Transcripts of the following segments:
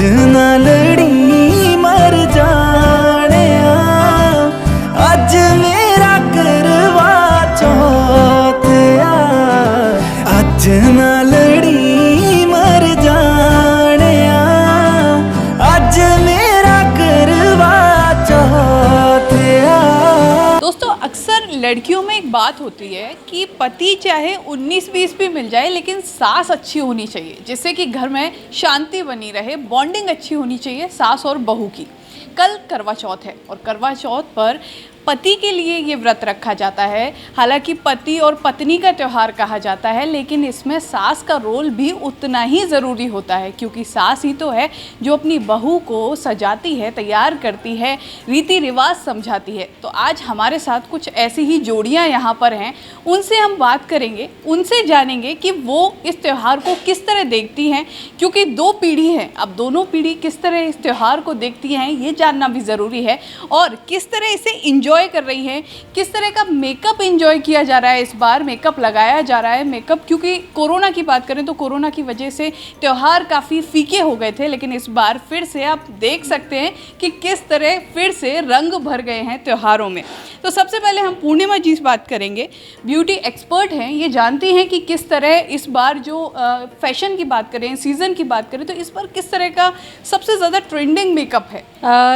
ना लड़ी मर जाने अज मेरा करवा चौथ अज ना लड़ी मर जाने अज मेरा करवा चौथ। दोस्तों अक्सर लड़कियों में एक बात होती है कि पति चाहे 19-20 भी मिल जाए लेकिन सास अच्छी होनी चाहिए, जिससे कि घर में शांति बनी रहे, बॉन्डिंग अच्छी होनी चाहिए सास और बहू की। कल करवा चौथ है और करवा चौथ पर पति के लिए ये व्रत रखा जाता है। हालांकि पति और पत्नी का त्यौहार कहा जाता है, लेकिन इसमें सास का रोल भी उतना ही ज़रूरी होता है, क्योंकि सास ही तो है जो अपनी बहू को सजाती है, तैयार करती है, रीति रिवाज समझाती है। तो आज हमारे साथ कुछ ऐसी ही जोड़ियां यहाँ पर हैं, उनसे हम बात करेंगे, उनसे जानेंगे कि वो इस त्यौहार को किस तरह देखती हैं, क्योंकि दो पीढ़ी हैं। अब दोनों पीढ़ी किस तरह इस त्यौहार को देखती हैं ये जानना भी ज़रूरी है, और किस तरह इसे इंजॉय कर रही हैं, किस तरह का मेकअप एंजॉय किया जा रहा है। इस बार मेकअप लगाया जा रहा है। मेकअप क्योंकि कोरोना की बात करें तो कोरोना की वजह से त्यौहार काफ़ी फीके हो गए थे, लेकिन इस बार फिर से आप देख सकते हैं कि किस तरह फिर से रंग भर गए हैं त्योहारों में। तो सबसे पहले हम पूर्णिमा जी से बात करेंगे, ब्यूटी एक्सपर्ट हैं, ये जानती हैं कि किस तरह इस बार जो फैशन की बात करें, सीज़न की बात करें, तो इस बार किस तरह का सबसे ज़्यादा ट्रेंडिंग मेकअप है।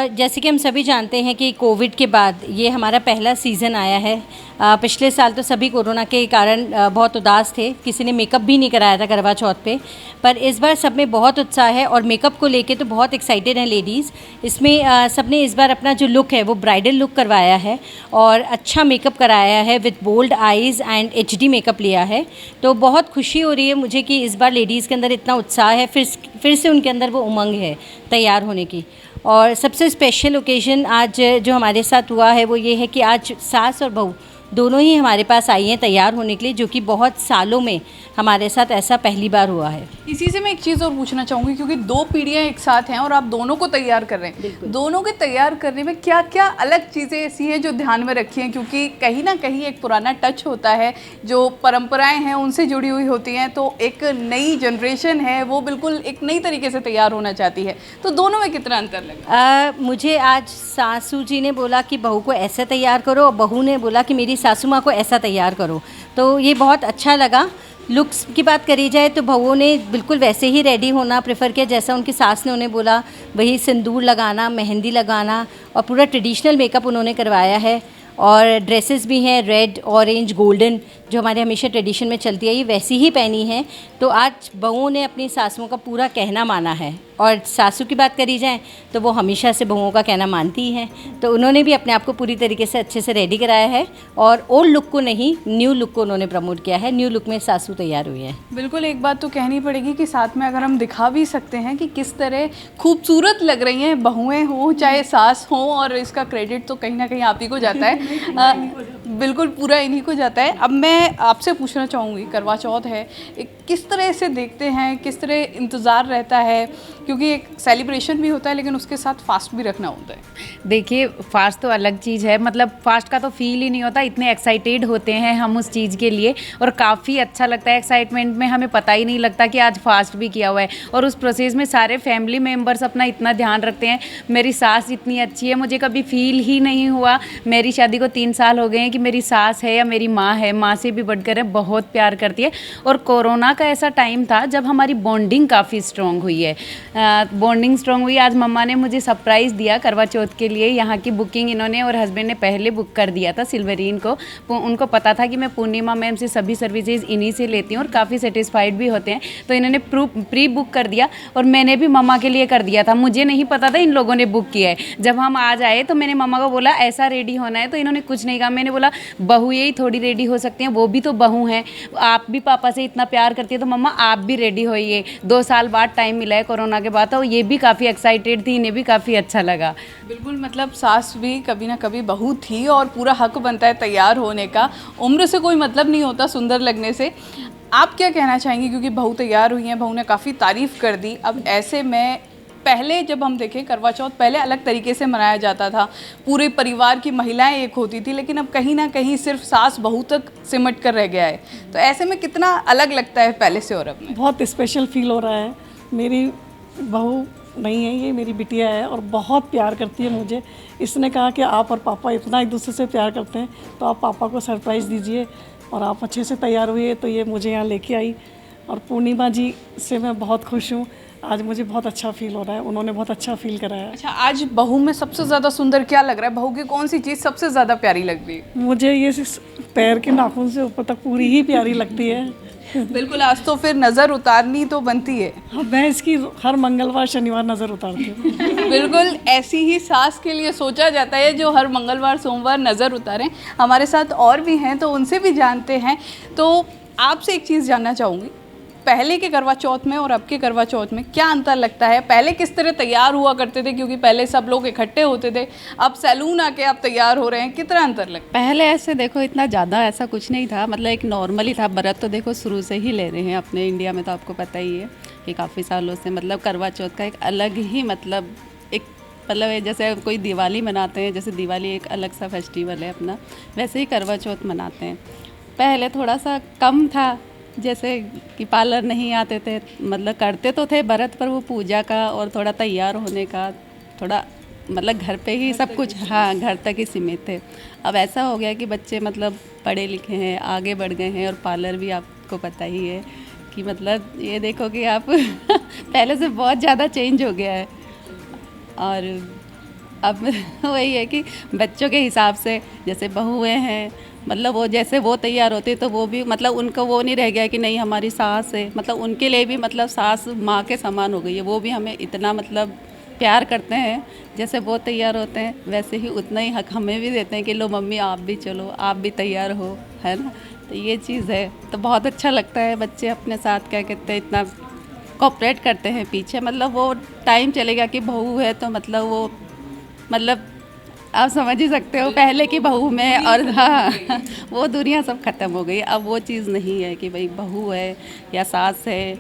जैसे कि हम सभी जानते हैं कि कोविड के बाद ये हमारा पहला सीज़न आया है। पिछले साल तो सभी कोरोना के कारण बहुत उदास थे, किसी ने मेकअप भी नहीं कराया था करवा चौथ पे, पर इस बार सब में बहुत उत्साह है और मेकअप को लेके तो बहुत एक्साइटेड हैं लेडीज़। इसमें सब ने इस बार अपना जो लुक है वो ब्राइडल लुक करवाया है और अच्छा मेकअप कराया है, with bold eyes and HD makeup लिया है। तो बहुत खुशी हो रही है मुझे कि इस बार लेडीज़ के अंदर इतना उत्साह है, फिर से उनके अंदर वो उमंग है तैयार होने की। और सबसे स्पेशल ओकेज़न आज जो हमारे साथ हुआ है वो ये है कि आज सास और बहू दोनों ही हमारे पास आई हैं तैयार होने के लिए, जो कि बहुत सालों में हमारे साथ ऐसा पहली बार हुआ है। इसी से मैं एक चीज़ और पूछना चाहूँगी, क्योंकि दो पीढ़ियाँ एक साथ हैं और आप दोनों को तैयार कर रहे हैं, दोनों के तैयार करने में क्या क्या अलग चीज़ें ऐसी हैं जो ध्यान में रखी हैं, क्योंकि कहीं ना कहीं एक पुराना टच होता है, जो परंपराएं हैं उनसे जुड़ी हुई होती हैं, तो एक नई जनरेशन है वो बिल्कुल एक नई तरीके से तैयार होना चाहती है, तो दोनों में कितना अंतर लगा? मुझे आज सासू जी ने बोला कि बहू को ऐसे तैयार करो और बहू ने बोला कि मेरी सासू माँ को ऐसा तैयार करो, तो ये बहुत अच्छा लगा। लुक्स की बात करी जाए तो बहुओं ने बिल्कुल वैसे ही रेडी होना प्रेफर किया जैसा उनकी सास ने उन्हें बोला, वही सिंदूर लगाना, मेहंदी लगाना और पूरा ट्रेडिशनल मेकअप उन्होंने करवाया है। और ड्रेसेस भी हैं रेड, ऑरेंज, गोल्डन, जो हमारे हमेशा ट्रेडिशन में चलती है, ये वैसी ही पहनी है। तो आज बहुओं ने अपनी सासुओं का पूरा कहना माना है, और सासू की बात करी जाए तो वो हमेशा से बहुओं का कहना मानती ही हैं, तो उन्होंने भी अपने आप को पूरी तरीके से अच्छे से रेडी कराया है और ओल्ड लुक को नहीं, न्यू लुक को उन्होंने प्रमोट किया है। न्यू लुक में सासू तैयार हुई है। बिल्कुल, एक बात तो कहनी पड़ेगी कि साथ में अगर हम दिखा भी सकते हैं कि किस तरह खूबसूरत लग रही हैं बहुएं हो चाहे सास हो, और इसका क्रेडिट तो कहीं ना कहीं आप ही को जाता है। बिल्कुल पूरा इन्हीं को जाता है। अब मैं आपसे पूछना चाहूँगी, करवा चौथ है, किस तरह से देखते हैं, किस तरह इंतज़ार रहता है, क्योंकि एक सेलिब्रेशन भी होता है लेकिन उसके साथ फास्ट भी रखना होता है। देखिए, फास्ट तो अलग चीज़ है, मतलब फास्ट का तो फील ही नहीं होता, इतने एक्साइटेड होते हैं हम उस चीज़ के लिए और काफ़ी अच्छा लगता है। एक्साइटमेंट में हमें पता ही नहीं लगता कि आज फास्ट भी किया हुआ है, और उस प्रोसेस में सारे फैमिली मेम्बर्स अपना इतना ध्यान रखते हैं। मेरी सास इतनी अच्छी है, मुझे कभी फील ही नहीं हुआ, मेरी शादी को 3 साल हो गए हैं, कि मेरी सास है या मेरी माँ है, माँ से भी बढ़कर है, बहुत प्यार करती है। और कोरोना का ऐसा टाइम था जब हमारी बॉन्डिंग काफ़ी स्ट्रॉन्ग हुई है, बॉन्डिंग स्ट्रॉन्ग हुई। आज मम्मा ने मुझे सरप्राइज़ दिया करवा चौथ के लिए, यहाँ की बुकिंग इन्होंने और हस्बैंड ने पहले बुक कर दिया था सिल्वरीन को। उनको पता था कि मैं पूर्णिमा मैम से सभी सर्विसेज इन्हीं से लेती हूँ और काफ़ी सेटिस्फाइड भी होते हैं, तो इन्होंने प्री बुक कर दिया और मैंने भी मम्मा के लिए कर दिया था। मुझे नहीं पता था इन लोगों ने बुक किया है। जब हम आज आए तो मैंने मम्मा को बोला ऐसा रेडी होना है, तो इन्होंने कुछ नहीं कहा। मैंने बोला बहू यही थोड़ी रेडी हो सकती हैं, वो भी तो बहू हैं, आप भी पापा से इतना प्यार करती है तो मम्मा आप भी रेडी होइए। 2 साल बाद टाइम मिला है कोरोना के बाद, तो ये भी काफ़ी एक्साइटेड थी, इन्हें भी काफ़ी अच्छा लगा। बिल्कुल, मतलब सास भी कभी ना कभी बहू थी और पूरा हक बनता है तैयार होने का। उम्र से कोई मतलब नहीं होता सुंदर लगने से। आप क्या कहना चाहेंगी, क्योंकि बहू तैयार हुई हैं, बहू ने काफ़ी तारीफ़ कर दी। अब ऐसे में पहले जब हम देखें करवा चौथ पहले अलग तरीके से मनाया जाता था, पूरे परिवार की महिलाएं एक होती थी, लेकिन अब कहीं ना कहीं सिर्फ सास बहू तक सिमट कर रह गया है। तो ऐसे में कितना अलग लगता है पहले से और अब में? बहुत स्पेशल फील हो रहा है। मेरी बहू नहीं है, ये मेरी बिटिया है और बहुत प्यार करती है मुझे। इसने कहा कि आप और पापा इतना एक दूसरे से प्यार करते हैं तो आप पापा को सरप्राइज़ दीजिए, और आप अच्छे से तैयार हुए तो ये मुझे यहाँ लेके आई। और पूर्णिमा जी से मैं बहुत खुश हूँ, आज मुझे बहुत अच्छा फील हो रहा है, उन्होंने बहुत अच्छा फील कराया। अच्छा, आज बहू में सबसे ज़्यादा सुंदर क्या लग रहा है? बहू की कौन सी चीज़ सबसे ज़्यादा प्यारी लग रही है? मुझे ये पैर के नाखून से ऊपर तक पूरी ही प्यारी लगती है। बिल्कुल, आज तो फिर नज़र उतारनी तो बनती है। हाँ, मैं इसकी हर मंगलवार शनिवार नज़र उतारती हूँ। बिल्कुल, ऐसी ही सास के लिए सोचा जाता है जो हर मंगलवार सोमवार नज़र उतारें। हमारे साथ और भी हैं तो उनसे भी जानते हैं। तो आपसे एक चीज़ जानना चाहूँगी, पहले के करवा चौथ में और अब के करवा चौथ में क्या अंतर लगता है? पहले किस तरह तैयार हुआ करते थे, क्योंकि पहले सब लोग इकट्ठे होते थे, अब सैलून आके आप तैयार हो रहे हैं, कितना अंतर लगता है? पहले ऐसे देखो इतना ज़्यादा ऐसा कुछ नहीं था, मतलब एक नॉर्मल ही था। व्रत तो देखो शुरू से ही ले रहे हैं अपने इंडिया में, तो आपको पता ही है कि काफ़ी सालों से मतलब करवा चौथ का एक अलग ही मतलब जैसे कोई दिवाली मनाते हैं, जैसे दिवाली एक अलग सा फेस्टिवल है अपना, वैसे ही करवा चौथ मनाते हैं। पहले थोड़ा सा कम था, जैसे कि पार्लर नहीं आते थे, मतलब करते तो थे व्रत, पर वो पूजा का और थोड़ा तैयार होने का थोड़ा मतलब घर पे ही सब कुछ, हाँ, घर तक ही सीमित थे। अब ऐसा हो गया कि बच्चे मतलब पढ़े लिखे हैं, आगे बढ़ गए हैं, और पार्लर भी आपको पता ही है कि मतलब ये देखो कि आप पहले से बहुत ज़्यादा चेंज हो गया है। और अब वही है कि बच्चों के हिसाब से जैसे बहुएं हैं, मतलब वो जैसे वो तैयार होते तो वो भी मतलब उनको वो नहीं रह गया कि नहीं हमारी सास है, मतलब उनके लिए भी मतलब सास माँ के समान हो गई है। वो भी हमें इतना मतलब प्यार करते हैं, जैसे वो तैयार होते हैं वैसे ही उतना ही हक हमें भी देते हैं कि लो मम्मी आप भी चलो, आप भी तैयार हो, है ना। तो ये चीज़ है, तो बहुत अच्छा लगता है। बच्चे अपने साथ क्या कहते हैं इतना कोऑपरेट करते हैं पीछे, मतलब वो टाइम चलेगा कि बहू है तो मतलब वो मतलब आप समझ ही सकते हो पहले की बहू में, और हाँ वो दूरियां सब ख़त्म हो गई। अब वो चीज़ नहीं है कि भाई बहू है या सास है,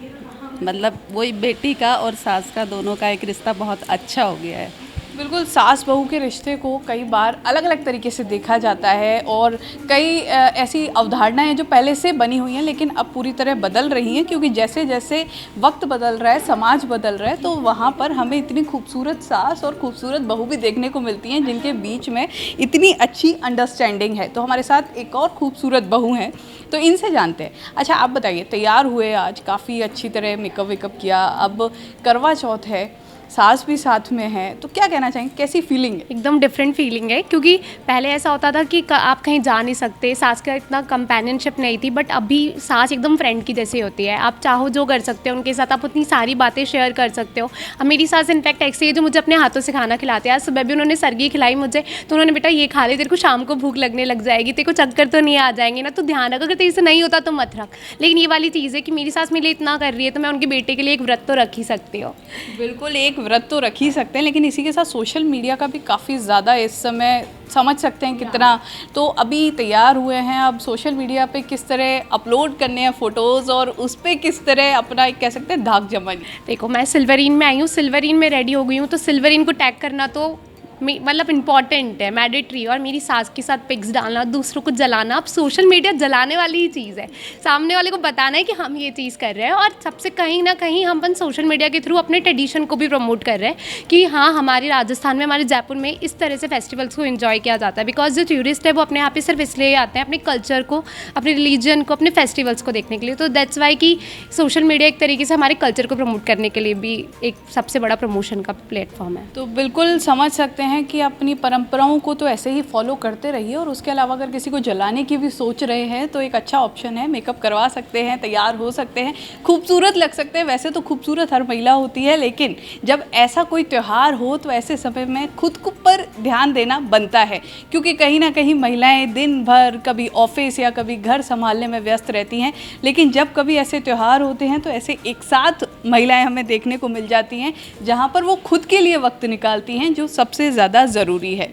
मतलब वही बेटी का और सास का दोनों का एक रिश्ता बहुत अच्छा हो गया है। बिल्कुल, सास बहू के रिश्ते को कई बार अलग अलग तरीके से देखा जाता है, और कई ऐसी अवधारणाएं जो पहले से बनी हुई हैं लेकिन अब पूरी तरह बदल रही हैं, क्योंकि जैसे जैसे वक्त बदल रहा है, समाज बदल रहा है, तो वहाँ पर हमें इतनी खूबसूरत सास और खूबसूरत बहू भी देखने को मिलती हैं जिनके बीच में इतनी अच्छी अंडरस्टैंडिंग है। तो हमारे साथ एक और खूबसूरत बहू हैं, तो इनसे जानते हैं। अच्छा, आप बताइए, तैयार हुए आज, काफ़ी अच्छी तरह मेकअप वेकअप किया, अब करवा चौथ है, सास भी साथ में है, तो क्या कहना चाहेंगे, कैसी फीलिंग है? एकदम डिफरेंट फीलिंग है, क्योंकि पहले ऐसा होता था कि आप कहीं जा नहीं सकते, सास का इतना कंपेनियनशिप नहीं थी, बट अभी सास एकदम फ्रेंड की जैसी होती है। आप चाहो जो कर सकते हो उनके साथ, आप उतनी सारी बातें शेयर कर सकते हो। अब मेरी सास इनफैक्ट ऐसी है जो मुझे अपने हाथों से खाना खिलाते हैं। आज सुबह भी उन्होंने सरगी खिलाई मुझे, तो उन्होंने बेटा ये खा ले, तेरे को शाम को भूख लगने लग जाएगी, तेरे को चक्कर तो नहीं आ जाएंगे ना, तो ध्यान रख, अगर तेरे से नहीं होता तो मत रख। लेकिन ये वाली चीज़ है कि मेरी सास मेरे लिए इतना कर रही है, तो मैं उनके बेटे के लिए एक व्रत तो रख ही सकती हूँ। बिल्कुल, एक व्रत तो रख ही सकते हैं, लेकिन इसी के साथ सोशल मीडिया का भी काफ़ी ज़्यादा इस समय समझ सकते हैं कितना। तो अभी तैयार हुए हैं, अब सोशल मीडिया पे किस तरह अपलोड करने हैं फ़ोटोज़, और उस पर किस तरह अपना कह सकते हैं धाक जमानी। देखो, मैं सिल्वरीन में आई हूँ, सिल्वरीन में रेडी हो गई हूँ, तो सिल्वरीन को टैग करना तो मतलब इम्पॉर्टेंट है, मैंडेटरी। और मेरी सास के साथ पिक्स डालना, दूसरों को जलाना, अब सोशल मीडिया जलाने वाली ही चीज़ है। सामने वाले को बताना है कि हम ये चीज़ कर रहे हैं, और सबसे कहीं ना कहीं हम अपन सोशल मीडिया के थ्रू अपने ट्रेडिशन को भी प्रमोट कर रहे हैं कि हाँ, हमारे राजस्थान में, हमारे जयपुर में इस तरह से फेस्टिवल्स को एंजॉय किया जाता है। बिकॉज जो टूरिस्ट है वो अपने यहाँ पे सिर्फ इसलिए आते हैं अपने कल्चर को, अपने रिलीजन को, अपने फेस्टिवल्स को देखने के लिए। तो दैट्स वाई कि सोशल मीडिया एक तरीके से हमारे कल्चर को प्रमोट करने के लिए भी एक सबसे बड़ा प्रमोशन का प्लेटफॉर्म है। तो बिल्कुल समझ सकते हैं कि अपनी परंपराओं को तो ऐसे ही फॉलो करते रहिए, और उसके अलावा अगर किसी को जलाने की भी सोच रहे हैं तो एक अच्छा ऑप्शन है, मेकअप करवा सकते हैं, तैयार हो सकते हैं, खूबसूरत लग सकते हैं। वैसे तो खूबसूरत हर महिला होती है, लेकिन जब ऐसा कोई त्यौहार हो तो ऐसे समय में खुद को पर ध्यान देना बनता है, क्योंकि कहीं ना कहीं महिलाएं दिन भर कभी ऑफिस या कभी घर संभालने में व्यस्त रहती हैं, लेकिन जब कभी ऐसे त्यौहार होते हैं तो ऐसे एक साथ महिलाएं हमें देखने को मिल जाती हैं जहाँ पर वो खुद के लिए वक्त निकालती हैं, जो सबसे ज़्यादा ज़रूरी है।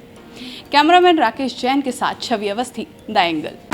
कैमरामैन राकेश जैन के साथ छवि अवस्थी, द एंगल।